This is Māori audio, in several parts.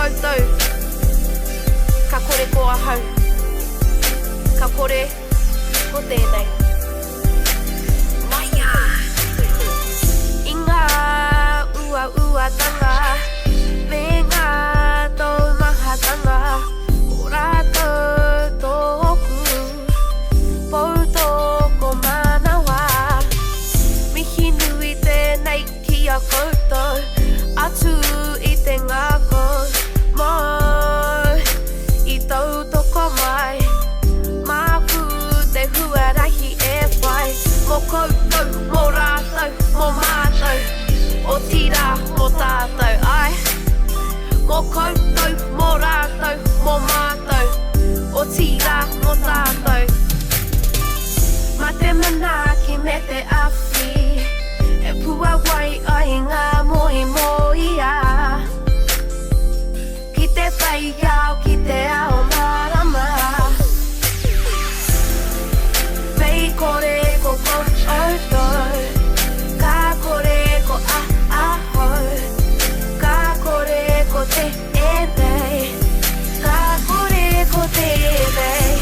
koutou ka kore ko ahau ka kore ko tēnei Maia I ngā ua-uatanga me ngā taumahatanga o rātou tōku Pautoko manawa Mihi nui tēnei ki a koutou Atu I te ngako Mo I tautoko mai Māku te huarahi e whai Mo koutou, mo rātou, mo mātou O tira, mo tātou, ai Mo koutou, mo rātou, mo mātou O tira, mo tātou Ma te manaaki me te awhi E pua wai ai ngā moi moia Ki te whai au, ki te ao marama Pei kore ko koutou Ka kore ko ahau Ka kore ko te enei Ka kore ko te enei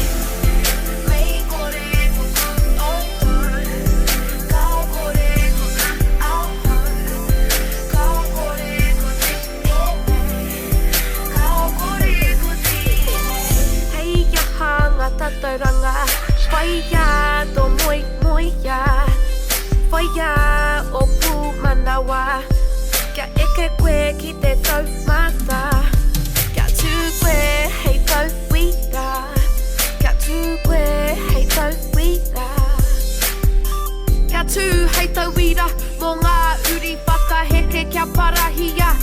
Pei kore ko koutou Ka kore ko ahau Ka kore ko te enei Ka kore ko te enei Hei aha ngā tatauranga Whaia tō moi moia Whaia o pūmanawa Kia eke koe ki te taumata Kia tū koe hei tau wira Kia tū koe hei tau wira Kia tū hei tau wira Mō ngā uri whakaheke kia parahia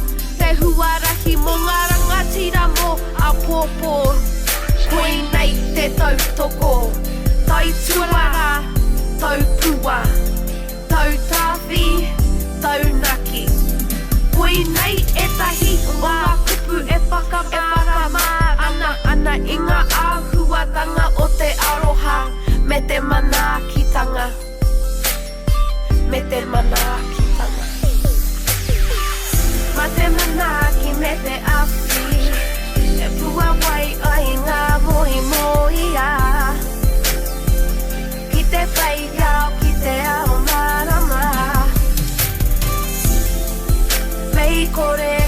Te huarahi mō ngā rangatira mō a pōpō Koe nei te tautoko Tai tuara, tau pua, tau tāwhi, tau naki Koe nei e tahi ngā kupu e whakamā Ana I ngā āhuatanga o te aroha Me te manaakitanga Me te manaakitanga Ma te manaaki me te awhi E pua wai ai ngā moi moia Ki te whai au, ki te ao marama Pei kore